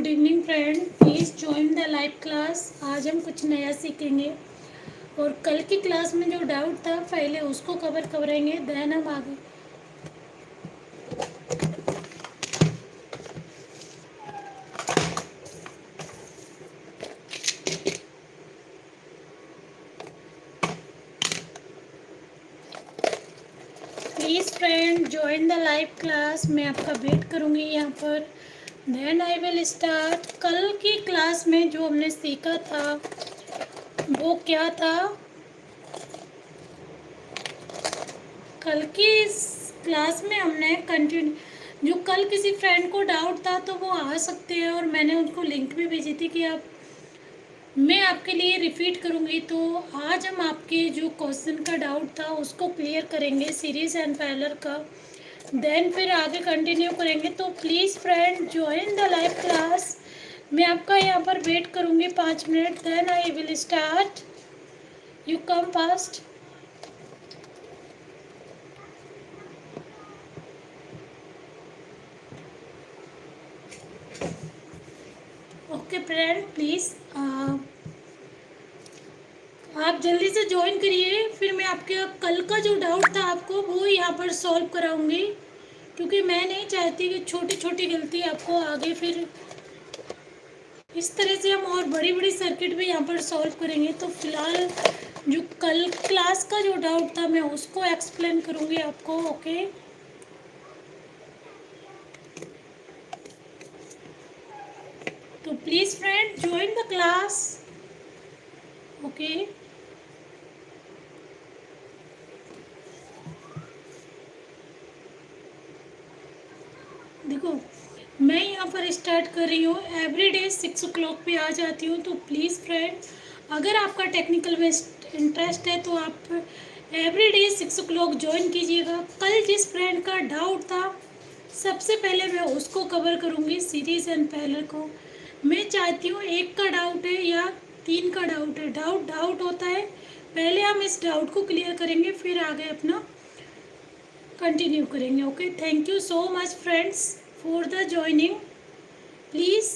Good evening friend, please join the live class. आज हम कुछ नया सीखेंगे और कल की क्लास में जो डाउट था पहले उसको कवर करेंगे, देन हम आगे। Please friend join the live class. मैं आपका वेट करूँगी यहाँ पर, देन आई विल स्टार्ट। कल की क्लास में जो हमने सीखा था वो क्या था? कल की क्लास में हमने कंटिन्यू, जो कल किसी फ्रेंड को डाउट था तो वो आ सकते हैं और मैंने उनको लिंक भी भेजी थी कि आप, मैं आपके लिए रिपीट करूँगी। तो आज हम आपके जो क्वेश्चन का डाउट था उसको क्लियर करेंगे, सीरीज़ एंड पैरेलल का, देन फिर आगे कंटिन्यू करेंगे। तो please friend join the live class. मैं आपका यहाँ पर वेट करूँगी 5 minute, then I will start. You come fast. Okay friend, please आप जल्दी से ज्वाइन करिए, फिर मैं आपके कल का जो डाउट था आपको वो यहाँ पर सॉल्व कराऊंगी, क्योंकि मैं नहीं चाहती कि छोटी छोटी गलती आपको आगे फिर इस तरह से हम और बड़ी बड़ी सर्किट भी यहाँ पर सॉल्व करेंगे। तो फिलहाल जो कल क्लास का जो डाउट था मैं उसको एक्सप्लेन करूँगी आपको। ओके, तो please friend join the class. Okay, देखो मैं यहाँ पर स्टार्ट कर रही हूँ, एवरीडे 6 o'clock पे आ जाती हूँ। तो प्लीज़ फ्रेंड अगर आपका टेक्निकल में इंटरेस्ट है तो आप एवरीडे 6 o'clock ज्वाइन कीजिएगा। कल जिस फ्रेंड का डाउट था सबसे पहले मैं उसको कवर करूँगी, सीरीज़ एंड पैरेलल को। मैं चाहती हूँ एक का डाउट है या 3 का डाउट है, डाउट होता है, पहले हम इस डाउट को क्लियर करेंगे फिर आगे अपना कंटिन्यू करेंगे। Okay, thank you so much friends for the joining. Please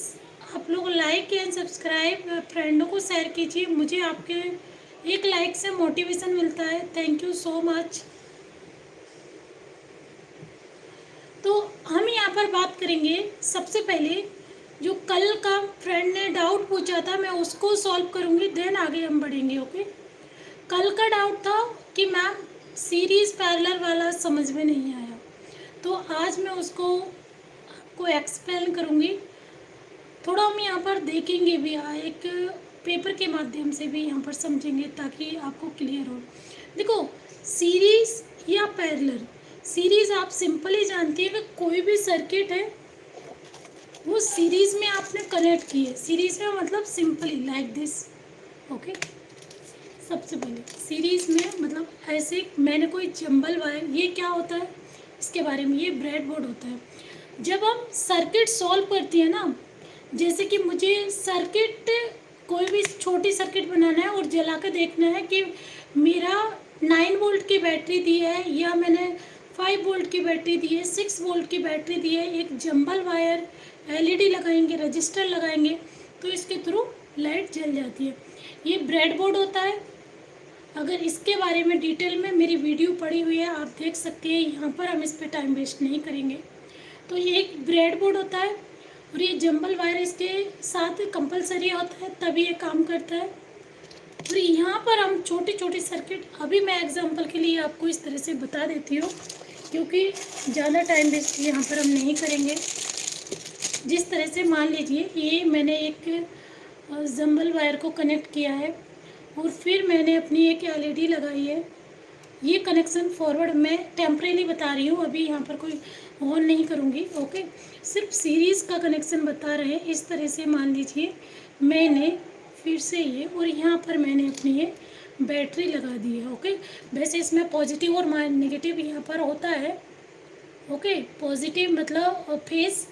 आप लोग लाइक एंड सब्सक्राइब, फ्रेंडों को शेयर कीजिए, मुझे आपके एक लाइक से मोटिवेशन मिलता है। Thank you so much. तो हम यहाँ पर बात करेंगे सबसे पहले जो कल का फ्रेंड ने डाउट पूछा था मैं उसको सॉल्व करूँगी, देन आगे हम बढ़ेंगे। ओके, कल का डाउट था कि मैम सीरीज़ पैरेलल वाला समझ में नहीं आया, तो आज मैं उसको आपको एक्सप्लेन करूँगी। थोड़ा हम यहाँ पर देखेंगे भी, एक पेपर के माध्यम से भी यहाँ पर समझेंगे ताकि आपको क्लियर हो। देखो सीरीज़ या पैरेलल, सीरीज़ आप सिंपल ही जानती है कि कोई भी सर्किट है वो सीरीज़ में आपने कनेक्ट की है। सीरीज़ में मतलब सिंपली लाइक दिस। ओके, सबसे पहले सीरीज़ में मतलब ऐसे मैंने कोई जंबल वायर, ये क्या होता है इसके बारे में, ये ब्रेड बोर्ड होता है। जब हम सर्किट सॉल्व करती है ना, जैसे कि मुझे सर्किट कोई भी छोटी सर्किट बनाना है और जला के देखना है कि मेरा 9 वोल्ट की बैटरी दी है या मैंने 5 वोल्ट की बैटरी दी है, 6 वोल्ट की बैटरी दी है, एक जंबल वायर, एलईडी लगाएंगे, रजिस्टर लगाएंगे तो इसके थ्रू लाइट जल जाती है। ये ब्रेड बोर्ड होता है। अगर इसके बारे में डिटेल में मेरी वीडियो पड़ी हुई है, आप देख सकते हैं, यहाँ पर हम इस पर टाइम वेस्ट नहीं करेंगे। तो ये एक ब्रेड बोर्ड होता है और ये जंबल वायर इसके साथ कंपलसरी होता है तभी ये काम करता है। और यहाँ पर हम छोटी छोटी सर्किट, अभी मैं एग्जांपल के लिए आपको इस तरह से बता देती हूँ क्योंकि ज़्यादा टाइम वेस्ट यहाँ पर हम नहीं करेंगे। जिस तरह से मान लीजिए ये मैंने एक जंबल वायर को कनेक्ट किया है और फिर मैंने अपनी एक एलईडी लगाई है। ये कनेक्शन फॉरवर्ड मैं टेम्परेरी बता रही हूँ, अभी यहाँ पर कोई ऑन नहीं करूँगी। ओके, सिर्फ सीरीज़ का कनेक्शन बता रहे हैं। इस तरह से मान लीजिए मैंने फिर से ये, और यहाँ पर मैंने अपनी ये बैटरी लगा दी है। ओके, वैसे इसमें पॉजिटिव और नेगेटिव यहाँ पर होता है। ओके, पॉजिटिव मतलब फेस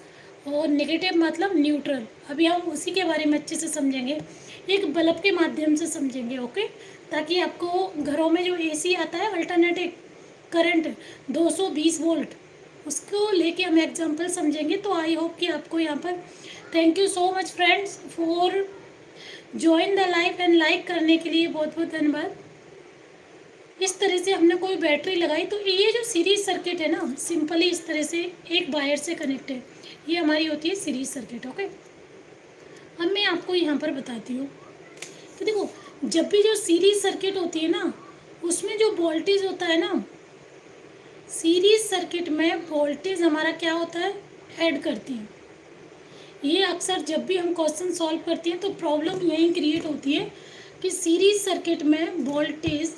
और नेगेटिव मतलब न्यूट्रल। अभी हम उसी के बारे में अच्छे से समझेंगे, एक बल्ब के माध्यम से समझेंगे। ओके, ताकि आपको घरों में जो एसी आता है अल्टरनेटिव करंट 220 वोल्ट, उसको लेके हम एग्जांपल समझेंगे। तो आई होप कि आपको यहाँ पर thank you so much friends for join the live and like करने के लिए बहुत बहुत धन्यवाद। इस तरह से हमने कोई बैटरी लगाई, तो ये जो सीरीज सर्किट है ना, सिंपली इस तरह से एक वायर से कनेक्ट है, ये हमारी होती है सीरीज सर्किट। ओके, अब मैं आपको यहाँ पर बताती हूँ। तो देखो, जब भी जो सीरीज सर्किट होती है ना, उसमें जो वोल्टेज होता है ना, सीरीज सर्किट में वोल्टेज हमारा क्या होता है, ऐड करती है। ये अक्सर जब भी हम क्वेश्चन सॉल्व करते हैं तो प्रॉब्लम यही क्रिएट होती है कि सीरीज सर्किट में वोल्टेज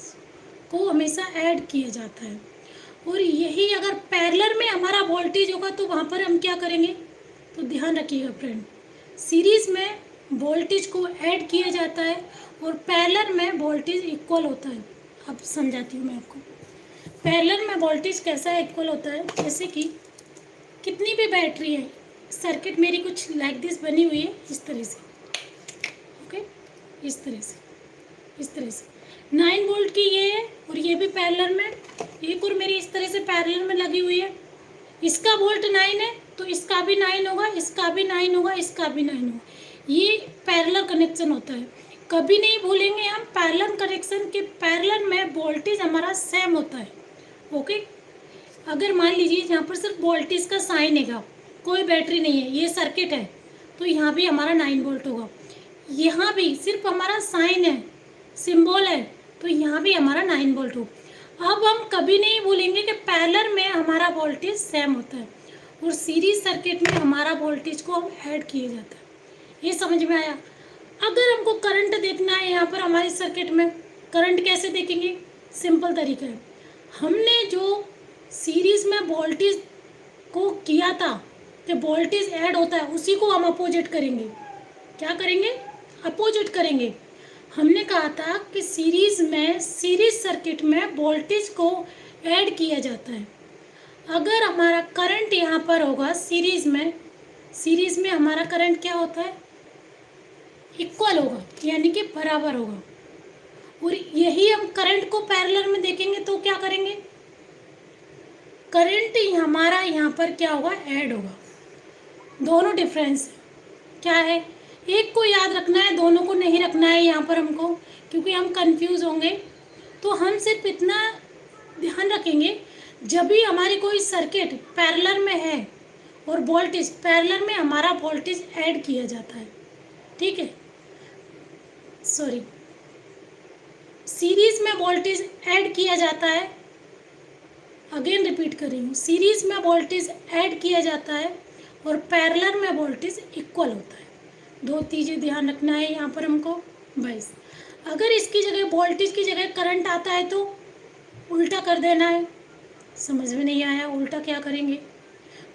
को हमेशा ऐड किया जाता है, और यही अगर पैरेलल में हमारा वोल्टेज होगा तो वहाँ पर हम क्या करेंगे। तो ध्यान रखिएगा फ्रेंड, सीरीज में वोल्टेज को ऐड किया जाता है और पैरेलल में वोल्टेज इक्वल होता है। अब समझाती हूँ मैं आपको, पैरेलल में वोल्टेज कैसा इक्वल होता है। जैसे कि कितनी भी बैटरी है, सर्किट मेरी कुछ लाइक दिस बनी हुई है, इस तरह से। ओके, इस तरह से, इस तरह से 9 वोल्ट की ये है, और ये भी पैरेलल में, एक और मेरी इस तरह से पैरेलल में लगी हुई है। इसका वोल्ट 9 है तो इसका भी 9 होगा, इसका भी 9 होगा, इसका भी 9 होगा। ये पैरेलल कनेक्शन होता है। कभी नहीं भूलेंगे हम पैरेलल कनेक्शन के, पैरेलल में वोल्टेज हमारा सेम होता है। ओके, अगर मान लीजिए यहाँ पर सिर्फ वोल्टेज का साइन है, कोई बैटरी नहीं है, ये सर्किट है, तो यहाँ भी हमारा 9 वोल्ट होगा। यहाँ भी सिर्फ हमारा साइन है, सिंबल है, तो यहाँ भी हमारा 9 वोल्ट होगा। अब हम कभी नहीं भूलेंगे कि पैरेलल में हमारा वोल्टेज सेम होता है और सीरीज सर्किट में हमारा वोल्टेज को हम ऐड किए जाता है। ये समझ में आया। अगर हमको करंट देखना है यहाँ पर हमारे सर्किट में, करंट कैसे देखेंगे, सिंपल तरीका है। हमने जो सीरीज में वोल्टेज को किया था कि वोल्टेज ऐड होता है, उसी को हम अपोजिट करेंगे। क्या करेंगे, अपोजिट करेंगे। हमने कहा था कि सीरीज में, सीरीज सर्किट में वोल्टेज को ऐड किया जाता है। अगर हमारा करंट यहाँ पर होगा सीरीज में, सीरीज में हमारा करंट क्या होता है, इक्वल होगा, यानी कि बराबर होगा। और यही हम करंट को पैरेलल में देखेंगे तो क्या करेंगे, करंट हमारा यहाँ पर क्या होगा, ऐड होगा। दोनों डिफरेंस क्या है, एक को याद रखना है, दोनों को नहीं रखना है यहाँ पर हमको, क्योंकि हम कंफ्यूज होंगे। तो हम सिर्फ इतना ध्यान रखेंगे, जब भी हमारी कोई सर्किट पैरेलल में है और वोल्टेज पैरेलल में, हमारा वोल्टेज ऐड किया जाता है। ठीक है, सॉरी, सीरीज में वोल्टेज ऐड किया जाता है। अगेन रिपीट कर रही हूँ, सीरीज में वोल्टेज ऐड किया जाता है और पैरेलल में वोल्टेज इक्वल होता है। दो चीज़ें ध्यान रखना है यहाँ पर हमको। बस अगर इसकी जगह, वोल्टेज की जगह करंट आता है तो उल्टा कर देना है। समझ में नहीं आया, उल्टा क्या करेंगे,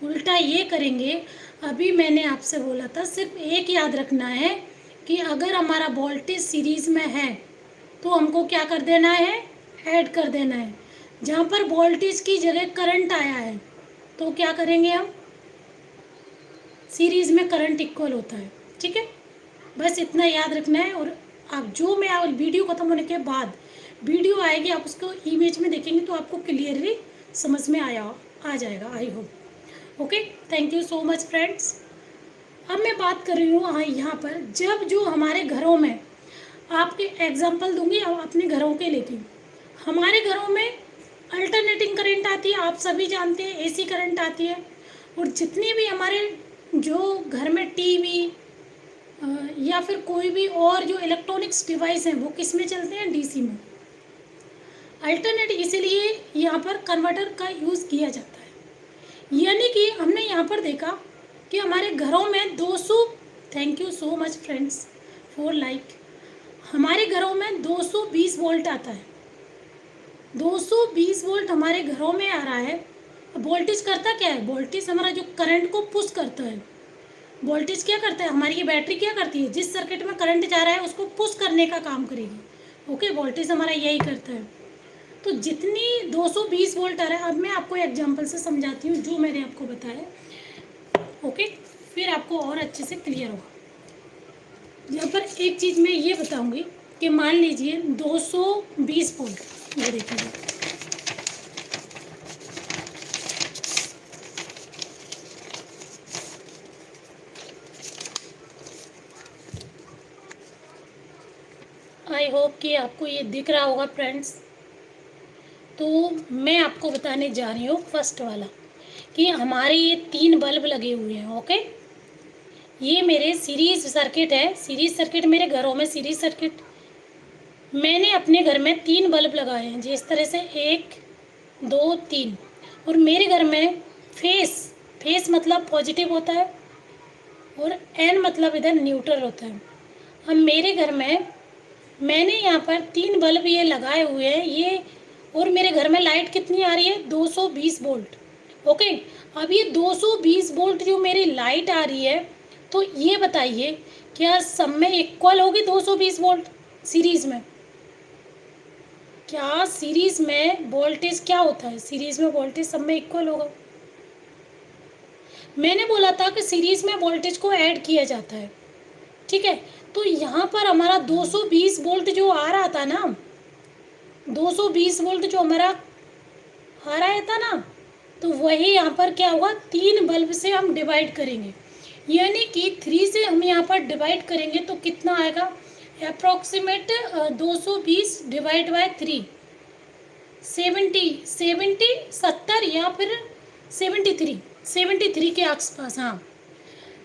उल्टा ये करेंगे, अभी मैंने आपसे बोला था सिर्फ एक याद रखना है कि अगर हमारा वोल्टेज सीरीज में है तो हमको क्या कर देना है, ऐड कर देना है। जहाँ पर वोल्टेज की जगह करंट आया है तो क्या करेंगे हम, सीरीज में करंट इक्वल होता है। ठीक है, बस इतना याद रखना है। और आप जो मैं वीडियो ख़त्म होने के बाद वीडियो आएगी, आप उसको इमेज में देखेंगे तो आपको क्लियरली समझ में आ जाएगा, I hope. Okay, thank you so much friends. अब मैं बात कर रही हूँ यहाँ पर, जब जो हमारे घरों में, आपके एग्जांपल दूंगी अब अपने घरों के लेके। हमारे घरों में अल्टरनेटिंग करंट आती है, आप सभी जानते हैं, एसी करंट आती है। और जितने भी हमारे जो घर में टीवी या फिर कोई भी और जो इलेक्ट्रॉनिक्स डिवाइस हैं वो किस में चलते हैं, डीसी में। अल्टरनेट इसलिए यहाँ पर कन्वर्टर का यूज़ किया जाता है। यानी कि हमने यहाँ पर देखा कि हमारे घरों में 200, thank you so much friends for like, हमारे घरों में 220 वोल्ट आता है। 220 वोल्ट हमारे घरों में आ रहा है। वोल्टेज करता क्या है, वोल्टेज हमारा जो करंट को पुश करता है। वोल्टेज क्या करता है, हमारी ये बैटरी क्या करती है, जिस सर्किट में करंट जा रहा है उसको पुश करने का काम करेगी। ओके, वोल्टेज हमारा यही करता है। तो जितनी 220 वोल्ट आ रहा है, अब मैं आपको एग्जांपल से समझाती हूँ जो मैंने आपको बताया। ओके, फिर आपको और अच्छे से क्लियर होगा। यहाँ पर एक चीज़ मैं ये बताऊँगी कि मान लीजिए 220 वोल्ट, ये देखिए, आई होप कि आपको ये दिख रहा होगा फ्रेंड्स। तो मैं आपको बताने जा रही हूँ फर्स्ट वाला कि हमारे ये 3 बल्ब लगे हुए हैं। ओके, ये मेरे सीरीज सर्किट है। सीरीज सर्किट मेरे घरों में सीरीज सर्किट मैंने अपने घर में 3 बल्ब लगाए हैं जिस तरह से 1 2 3। और मेरे घर में फेस फेस मतलब पॉजिटिव होता है और एन मतलब इधर न्यूट्रल होता है। अब मेरे घर में मैंने यहाँ पर 3 बल्ब ये लगाए हुए हैं ये। और मेरे घर में लाइट कितनी आ रही है? 220 वोल्ट। ओके, अब ये 220 वोल्ट जो मेरी लाइट आ रही है, तो ये बताइए क्या सब में इक्वल होगी 220 वोल्ट सीरीज़ में? क्या सीरीज़ में वोल्टेज क्या होता है? सीरीज़ में वोल्टेज सब में इक्वल होगा। मैंने बोला था कि सीरीज़ में वोल्टेज को ऐड किया जाता है, ठीक है। तो यहाँ पर हमारा 220 वोल्ट जो आ रहा था ना, 220 वोल्ट जो हमारा आ रहा था ना, तो वही यहाँ पर क्या हुआ, 3 बल्ब से हम डिवाइड करेंगे। यानी कि 3 से हम यहाँ पर डिवाइड करेंगे तो कितना आएगा? अप्रॉक्सीमेट 220 डिवाइड बाय 3 70 या फिर 73 के आसपास। हाँ,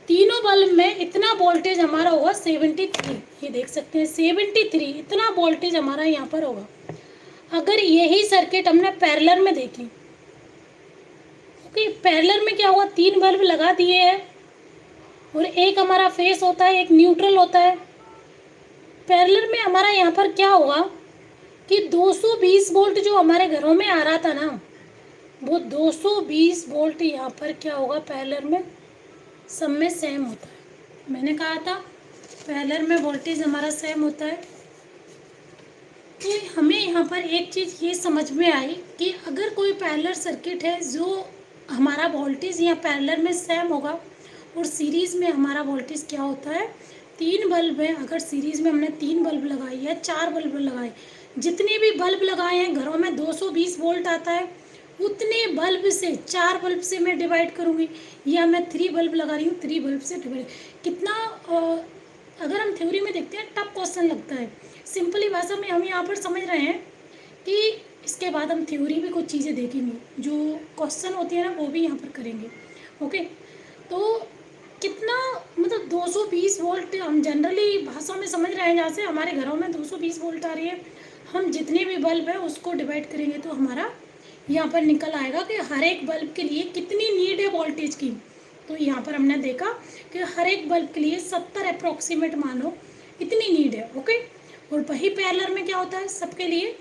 तीनों बल्ब में इतना वोल्टेज हमारा होगा 73। ये देख सकते हैं 73 इतना वोल्टेज हमारा यहाँ पर होगा। अगर यही सर्किट हमने पैरेलल में देखी, ओके, पैरेलल में क्या हुआ, 3 बल्ब लगा दिए हैं और एक हमारा फेस होता है, एक न्यूट्रल होता है। पैरेलल में हमारा यहाँ पर क्या होगा कि 220 वोल्ट जो हमारे घरों में आ रहा था ना, वो 220 वोल्ट यहाँ पर क्या होगा, पैरेलल में सब में सेम होता है। मैंने कहा था पैरेलल में वोल्टेज हमारा सेम होता है। तो हमें यहाँ पर एक चीज़ ये समझ में आई कि अगर कोई पैरेलल सर्किट है जो हमारा वोल्टेज यहाँ पैरेलल में सेम होगा और सीरीज़ में हमारा वोल्टेज क्या होता है, 3 बल्ब है। अगर सीरीज़ में हमने 3 बल्ब लगाई है, 4 बल्ब लगाए, जितने भी बल्ब लगाए हैं घरों में 220 वोल्ट आता है, उतने बल्ब से 4 बल्ब से मैं डिवाइड करूँगी। या मैं 3 बल्ब लगा रही हूँ, 3 बल्ब से डिवाइड। कितना अगर हम थ्योरी में देखते हैं टफ क्वेश्चन लगता है, सिंपली भाषा में हम यहाँ पर समझ रहे हैं कि इसके बाद हम थ्योरी भी कुछ चीज़ें देखेंगे, जो क्वेश्चन होती है ना वो भी यहाँ पर करेंगे। ओके, तो कितना मतलब 220 वोल्ट हम जनरली भाषा में समझ रहे हैं, जहाँ से हमारे घरों में 220 वोल्ट आ रही है, हम जितने भी बल्ब है उसको डिवाइड करेंगे तो हमारा यहाँ पर निकल आएगा कि हर एक बल्ब के लिए कितनी नीड है वोल्टेज की। तो यहाँ पर हमने देखा कि हर एक बल्ब के लिए 70 अप्रॉक्सीमेट मानो इतनी नीड है। ओके, और वही पैरेलल में क्या होता है सबके लिए,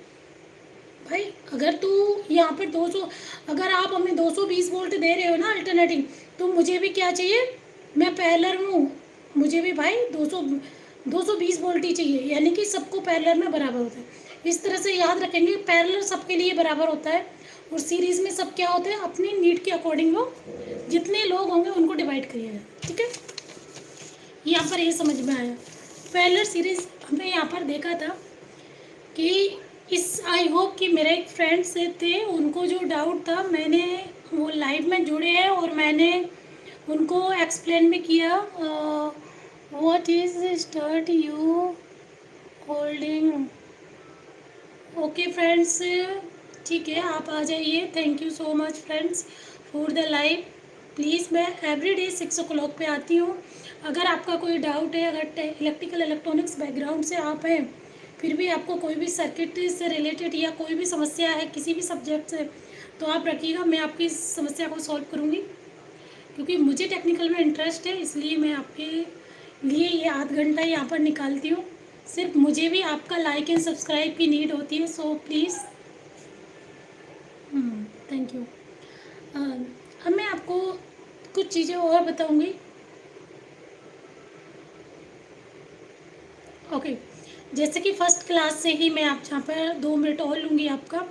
भाई अगर तू यहाँ पर 200, अगर आप हमें 220 वोल्ट दे रहे हो ना अल्टरनेटिंग, तो मुझे भी क्या चाहिए, मैं पैरेलल हूँ, मुझे भी भाई 220 वोल्ट ही चाहिए, यानी कि सबको पैरेलल में बराबर होता है। इस तरह से याद रखेंगे, पैरेलल सबके लिए बराबर होता है और सीरीज़ में सब क्या होता है, अपनी नीड के अकॉर्डिंग वो जितने लोग होंगे उनको डिवाइड करिएगा, ठीक है। यहाँ पर ये समझ में आया। पैरेलल सीरीज़ हमने यहाँ पर देखा था कि इस आई होप कि मेरे एक फ्रेंड्स थे, उनको जो डाउट था मैंने वो लाइव में जुड़े हैं और मैंने उनको एक्सप्लेन भी किया। What is start you holding. Okay friends, ठीक है, आप आ जाइए। Thank you so much friends for the live. Please मैं एवरीडे 6 o'clock पे आती हूँ। अगर आपका कोई डाउट है, अगर इलेक्ट्रिकल इलेक्ट्रॉनिक्स बैकग्राउंड से आप हैं, फिर भी आपको कोई भी सर्किट से रिलेटेड या कोई भी समस्या है किसी भी सब्जेक्ट से, तो आप रखिएगा, मैं आपकी समस्या को सॉल्व करूँगी। क्योंकि मुझे टेक्निकल में इंटरेस्ट है, इसलिए मैं आपके लिए ये आध घंटा यहाँ पर निकालती हूँ। सिर्फ मुझे भी आपका लाइक एंड सब्सक्राइब की नीड होती है, सो प्लीज़ थैंक यू। अब मैं आपको कुछ चीज़ें और बताऊँगी। ओके, जैसे कि फर्स्ट क्लास से ही मैं आप जहाँ पर 2 मिनट और लूँगी आपका।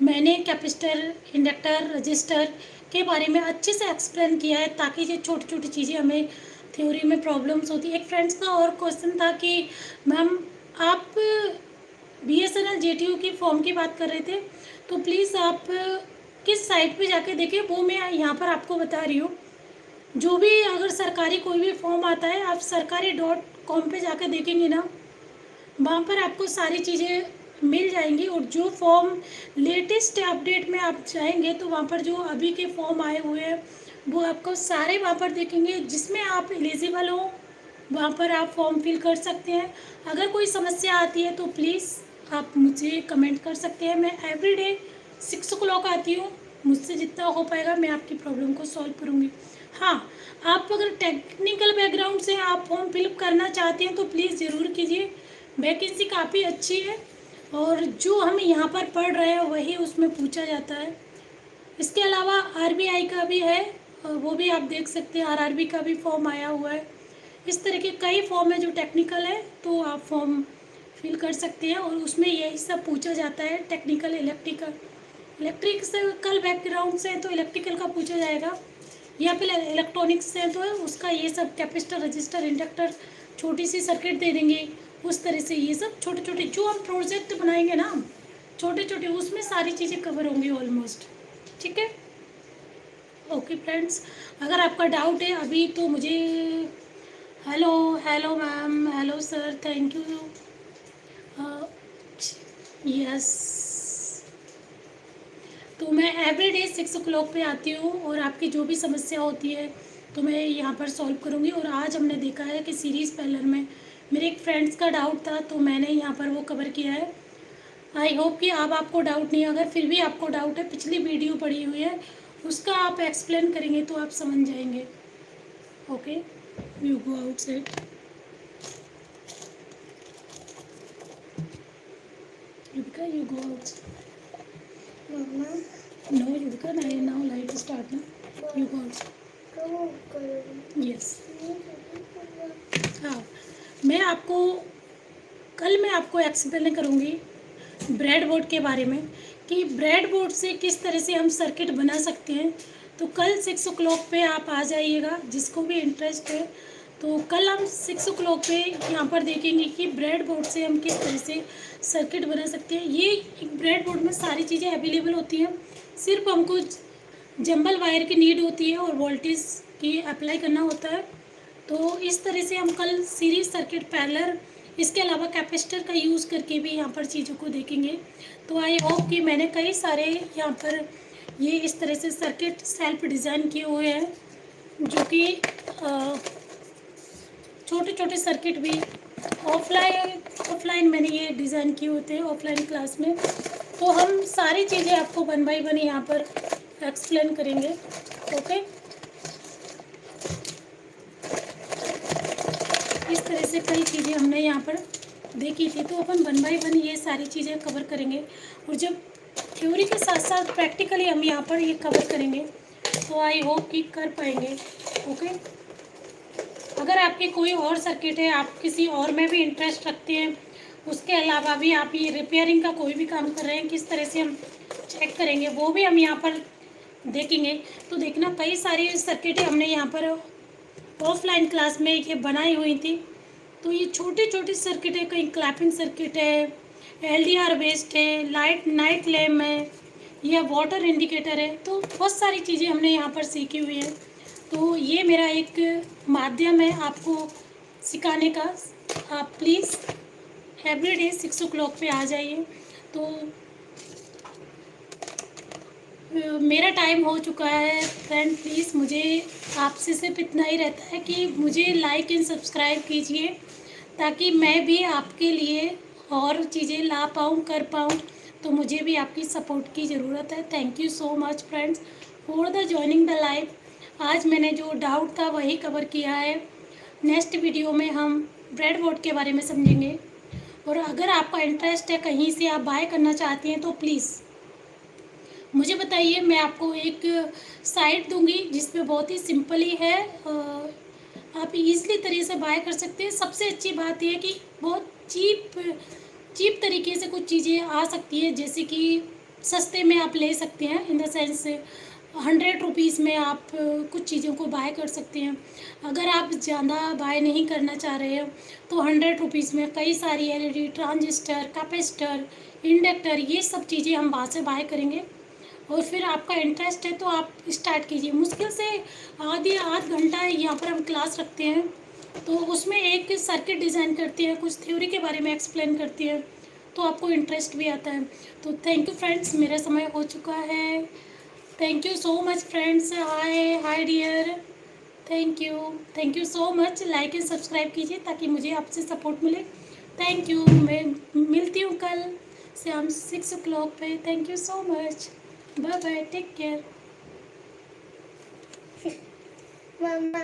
मैंने कैपेसिटर, इंडक्टर, रजिस्टर के बारे में अच्छे से एक्सप्लेन किया है, ताकि ये छोटी छोटी चीज़ें हमें थ्योरी में प्रॉब्लम्स होती है। एक फ्रेंड्स का और क्वेश्चन था कि मैम आप BSNL JTU की फॉर्म की बात कर रहे थे, तो प्लीज़ आप किस साइट पे जाके देखें, वो मैं यहाँ पर आपको बता रही हूँ। जो भी अगर सरकारी कोई भी फॉर्म आता है, आप सरकारी.com पे जाकर देखेंगे ना, वहाँ पर आपको सारी चीज़ें मिल जाएंगी। और जो फॉर्म लेटेस्ट अपडेट में आप जाएंगे तो वहाँ पर जो अभी के फॉर्म आए हुए हैं वो आपको सारे वहाँ पर देखेंगे, जिसमें आप एलिजिबल हो वहाँ पर आप फॉर्म फिल कर सकते हैं। अगर कोई समस्या आती है तो प्लीज़ आप मुझे कमेंट कर सकते हैं। मैं एवरीडे 6 o'clock आती हूँ, मुझसे जितना हो पाएगा मैं आपकी प्रॉब्लम को सॉल्व करूँगी। हाँ, आप अगर टेक्निकल बैकग्राउंड से आप फॉर्म फिलअप करना चाहते हैं तो प्लीज़ ज़रूर कीजिए, वैकेंसी काफ़ी अच्छी है और जो हम यहाँ पर पढ़ रहे हैं वही उसमें पूछा जाता है। इसके अलावा आरबीआई का भी है, वो भी आप देख सकते हैं, आरआरबी का भी फॉर्म आया हुआ है। इस तरह के कई फॉर्म है जो टेक्निकल है, तो आप फॉर्म फिल कर सकते हैं और उसमें यही सब पूछा जाता है। टेक्निकल, इलेक्ट्रिकल बैकग्राउंड से तो इलेक्ट्रिकल का पूछा जाएगा, या फिर इलेक्ट्रॉनिक्स से तो उसका ये सब कैपेसिटर, रजिस्टर, इंडक्टर, छोटी सी सर्किट दे देंगे। उस तरह से ये सब छोटे छोटे जो हम प्रोजेक्ट बनाएंगे ना, छोटे छोटे, उसमें सारी चीज़ें कवर होंगी ऑलमोस्ट। ठीक है, ओके फ्रेंड्स, अगर आपका डाउट है अभी तो मुझे, hello hello ma'am, hello sir, thank you, yes. तो मैं एवरीडे 6 o'clock पे आती हूँ और आपकी जो भी समस्या होती है तो मैं यहाँ पर सॉल्व करूँगी। और आज हमने देखा है कि सीरीज़ पैनल में मेरे एक फ्रेंड्स का डाउट था तो मैंने यहाँ पर वो कवर किया है। आई होप कि अब आपको डाउट नहीं है। अगर फिर भी आपको डाउट है, पिछली वीडियो पड़ी हुई है, उसका आप एक्सप्लेन करेंगे तो आप समझ जाएंगे। Okay, you go outside. Yuvika, you go out. Mama, No, Yuvika, now light start na. You go out. Yes. हाँ, मैं आपको कल मैं आपको एक्सप्लेन करूँगी ब्रेड बोर्ड के बारे में, कि ब्रेड बोर्ड से किस तरह से हम सर्किट बना सकते हैं। तो कल 6 o'clock पे आप आ जाइएगा, जिसको भी इंटरेस्ट है। तो कल हम 6 o'clock पे यहाँ पर देखेंगे कि ब्रेड बोर्ड से हम किस तरह से सर्किट बना सकते हैं। ये एक ब्रेड बोर्ड में सारी चीज़ें अवेलेबल होती हैं, सिर्फ हमको जंबल वायर की नीड होती है और वोल्टेज की अप्लाई करना होता है। तो इस तरह से हम कल सीरीज सर्किट, पैरेलल, इसके अलावा कैपेसिटर का यूज़ करके भी यहाँ पर चीज़ों को देखेंगे। तो आई होप कि मैंने कई सारे यहाँ पर ये इस तरह से सर्किट सेल्फ डिज़ाइन किए हुए हैं, जो कि छोटे छोटे सर्किट भी ऑफलाइन मैंने ये डिज़ाइन किए होते हैं ऑफलाइन क्लास में। तो हम सारी चीज़ें आपको 1 by 1 यहाँ पर एक्सप्लेन करेंगे। ओके, इस तरह से कई चीज़ें हमने यहाँ पर देखी थी, तो अपन 1 by 1 ये सारी चीज़ें कवर करेंगे। और जब थ्योरी के साथ साथ प्रैक्टिकली हम यहाँ पर ये कवर करेंगे तो आई होप कि कर पाएंगे। ओके, अगर आपके कोई और सर्किट है, आप किसी और में भी इंटरेस्ट रखते हैं, उसके अलावा भी आप ये रिपेयरिंग का कोई भी काम कर रहे हैं, किस तरह से हम चेक करेंगे वो भी हम यहाँ पर देखेंगे। तो देखना, कई सारी सर्किटें हमने यहाँ पर ऑफलाइन क्लास में ये बनाई हुई थी। तो ये छोटी छोटी सर्किट है, कहीं क्लैपिंग सर्किट है, एलडीआर बेस्ड है, लाइट नाइट लैम्प है, या वाटर इंडिकेटर है। तो बहुत सारी चीज़ें हमने यहाँ पर सीखी हुई है। तो ये मेरा एक माध्यम है आपको सिखाने का। आप प्लीज़ एवरीडे 6 o'clock पे आ जाइए। तो मेरा टाइम हो चुका है फ्रेंड, प्लीज़ मुझे आपसे सिर्फ इतना ही रहता है कि मुझे लाइक एंड सब्सक्राइब कीजिए, ताकि मैं भी आपके लिए और चीज़ें ला पाऊँ, कर पाऊँ। तो मुझे भी आपकी सपोर्ट की ज़रूरत है। Thank you so much friends for the joining the live. आज मैंने जो डाउट था वही कवर किया है। नेक्स्ट वीडियो में हम ब्रेड बोर्ड के बारे में समझेंगे। और अगर आपका इंटरेस्ट है, कहीं से आप बाय करना चाहती हैं, तो प्लीज़ मुझे बताइए, मैं आपको एक साइट दूंगी जिसमें बहुत ही सिंपली है, आप इजीली तरह से बाय कर सकते हैं। सबसे अच्छी बात यह है कि बहुत चीप तरीके से कुछ चीज़ें आ सकती है, जैसे कि सस्ते में आप ले सकते हैं, इन द सेंस 100 रुपीज़ में आप कुछ चीज़ों को बाय कर सकते हैं। अगर आप ज़्यादा बाय नहीं करना चाह रहे हो तो 100 रुपीज़ में कई सारी एलईडी, ट्रांजिस्टर, कैपेसिटर, इंडक्टर, ये सब चीज़ें हम वहाँ से बाय करेंगे। और फिर आपका इंटरेस्ट है तो आप स्टार्ट कीजिए। मुश्किल से आध घंटा यहाँ पर हम क्लास रखते हैं तो उसमें एक सर्किट डिज़ाइन करती है, कुछ थ्योरी के बारे में एक्सप्लेन करती है, तो आपको इंटरेस्ट भी आता है। तो थैंक यू फ्रेंड्स, मेरा समय हो चुका है। Thank you so much friends. Hi hi dear, thank you so much. Like and subscribe कीजिए ताकि मुझे आपसे सपोर्ट मिले। Thank you. मैं मिलती हूँ कल शाम 6 o'clock पे। Thank you so much. Bye bye, take care. Mamma